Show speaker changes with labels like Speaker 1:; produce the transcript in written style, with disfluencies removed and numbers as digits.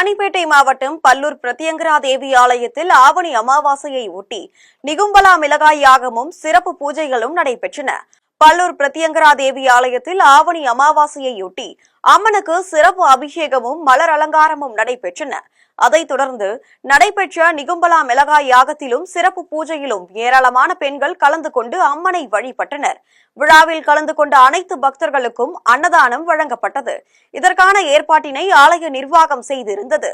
Speaker 1: ராணிப்பேட்டை மாவட்டம் பல்லூர் பிரத்யங்கரா தேவி ஆலயத்தில் ஆவணி அமாவாசையை ஒட்டி நிகும்பலா மிளகாய் யாகமும் சிறப்பு பூஜைகளும் நடைபெற்றன. பல்லூர் பிரத்யங்கரா தேவி ஆலயத்தில் ஆவணி அமாவாசையொட்டி அம்மனுக்கு சிறப்பு அபிஷேகமும் மலர் அலங்காரமும் நடைபெற்றன. அதைத் தொடர்ந்து நடைபெற்ற நிகும்பலா மிளகாய் யாகத்திலும் சிறப்பு பூஜையிலும் ஏராளமான பெண்கள் கலந்து கொண்டு அம்மனை வழிபட்டனர். விழாவில் கலந்து கொண்ட அனைத்து பக்தர்களுக்கும் அன்னதானம் வழங்கப்பட்டது. இதற்கான ஏற்பாட்டினை ஆலய நிர்வாகம் செய்திருந்தது.